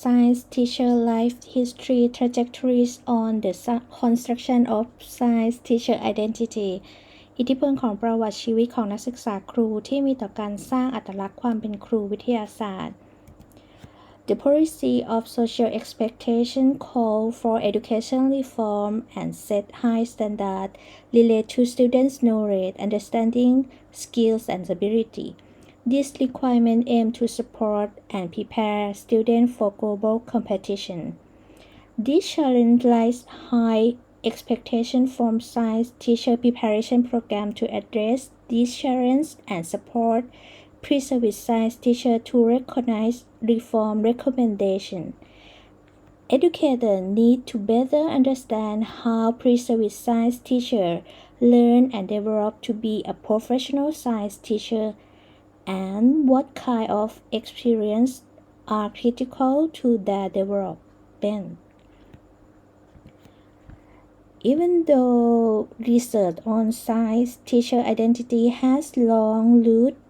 science teacher life history trajectories on the construction of science teacher identity อิทธิพลของประวัติชีวิตของนักศึกษาครูที่มีต่อการสร้างอัตลักษณ์ความเป็นครูวิทยาศาสตร์ The policy of social expectation call for education reform and set high standards relate to students' knowledge, understanding, skills, and ability. These requirements aim to support and prepare students for global competition. This challenge lies high expectation from science teacher preparation program to address these challenges and support pre-service science teacher to recognize reform recommendation. Educators need to better understand how pre-service science teacher learn and develop to be a professional science teacher and what kind of experience are critical to their development. Even though research on science teacher identity has long roots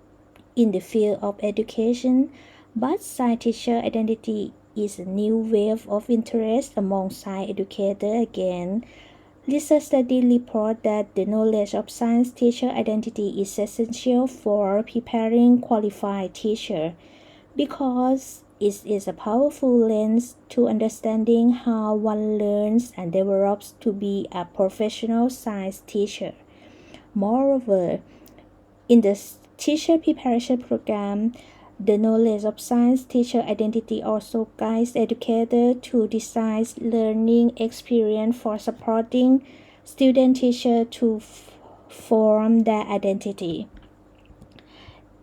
in the field of education, but science teacher identity is a new wave of interest among science educators again. Research studies report that the knowledge of science teacher identity is essential for preparing qualified teachers because it is a powerful lens to understanding how one learns and develops to be a professional science teacher. Moreover, in the teacher preparation program, the knowledge of science teacher identity also guides educators to design learning experience for supporting student teachers to form their identity.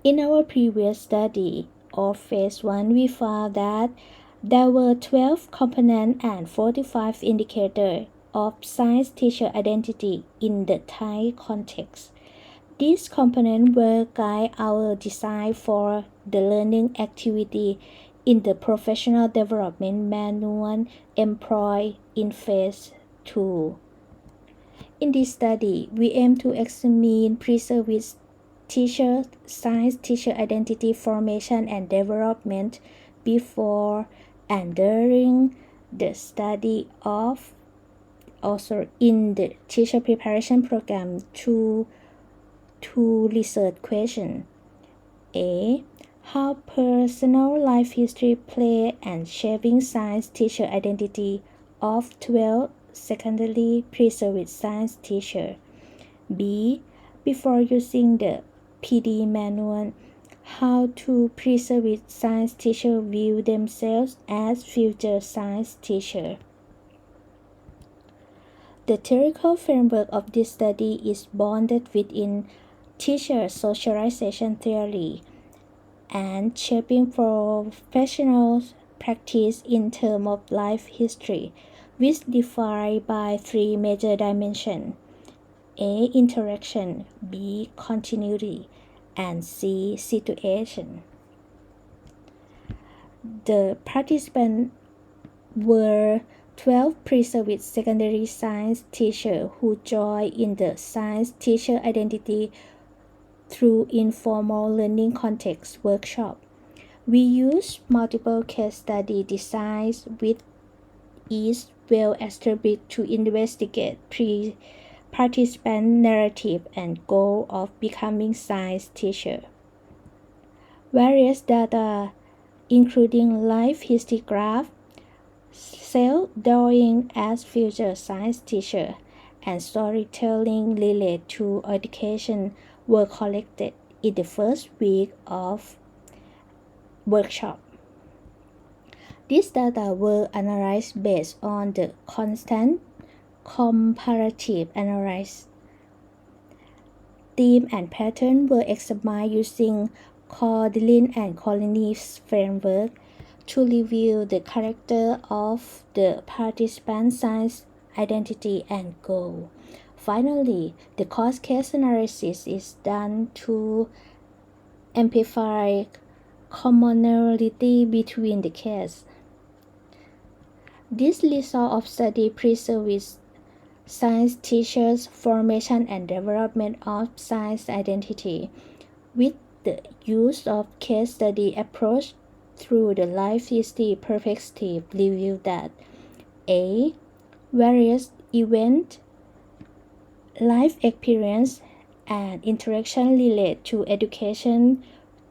In our previous study of phase 1, we found that there were 12 components and 45 indicators of science teacher identity in the Thai context. These components will guide our design for the learning activity in the professional development manual employed in phase 2. In this study, we aim to examine pre-service teacher science teacher identity formation and development before and during the study of also in the teacher preparation program to research questions. A. How personal life history play and shaping science teacher identity of 12 secondary pre-service science teacher. B. Before using the PD manual, how to pre-service science teacher view themselves as future science teacher. The theoretical framework of this study is bounded within teacher socialization theory and shaping professional practice in terms of life history, which defined by 3 major dimensions: A. Interaction, B. Continuity, and C. Situation. The participants were 12 pre-service secondary science teachers who joined in the science teacher identity through informal learning context workshop. We use multiple case study designs with each well established to investigate participant narrative and goal of becoming science teacher. Various data including life history graph, self-drawing as future science teacher, and storytelling related to education were collected in the first week of workshop. These data were analyzed based on the constant comparative analysis. Theme and pattern were examined using Cordelin and Collins framework to reveal the character of the participant science identity and goal. Finally, the cost case analysis is done to amplify commonality between the cases. This result of study pre-service science teachers formation and development of science identity with the use of case study approach through the life history perspective reveal that A. Various events, life experience, and interaction relate to education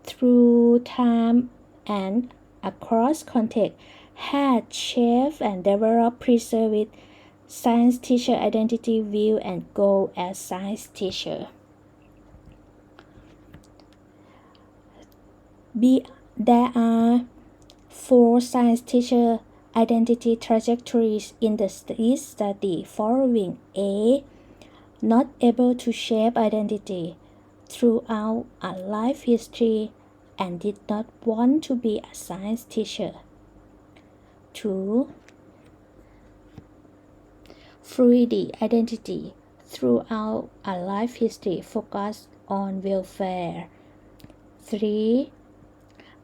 through time and across context had shaped and developed preserved science teacher identity, view, and goal as science teacher. B. There are 4 science teacher identity trajectories in the study following. A. Not able to shape identity throughout a life history and did not want to be a science teacher. 2. Fluid identity throughout a life history focused on welfare. 3.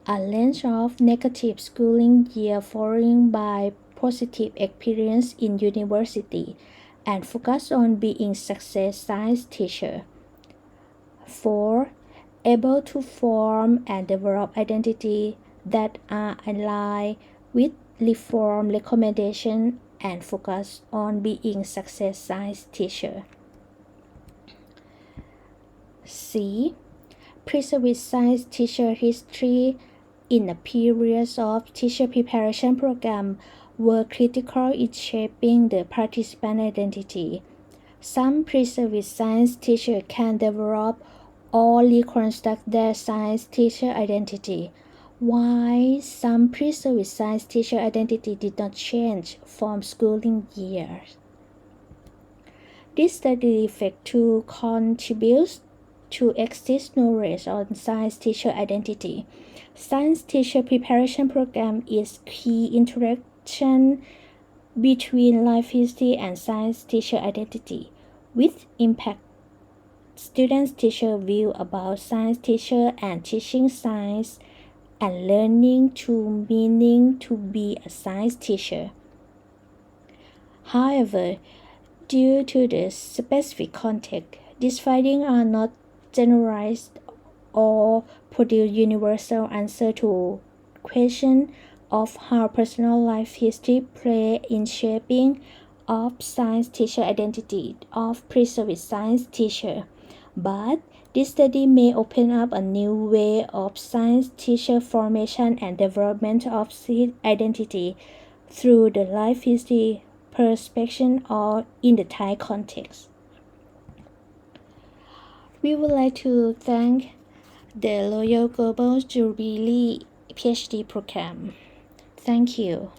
A range of negative schooling year following by positive experience in university and focus on being success science teacher. 4. Able to form and develop identity that are aligned with reform recommendation and focus on being success science teacher. C. Preserve science teacher history in a period of teacher preparation program were critical in shaping the participant identity. Some preserved science teachers can develop or reconstruct their science teacher identity, while some preserved science teacher identity did not change from schooling years. This study reflects 2 contributes to exist knowledge on science teacher identity. Science teacher preparation program is key interaction between life history and science teacher identity, with impact students' teacher view about science teacher and teaching science and learning to meaning to be a science teacher. However, due to the specific context, these findings are not generalized or produce universal answer to question of how personal life history play in shaping of science teacher identity of preserved science teacher. But this study may open up a new way of science teacher formation and development of identity through the life history perspective or in the Thai context. We would like to thank the Royal Global Jubilee PhD program. Thank you.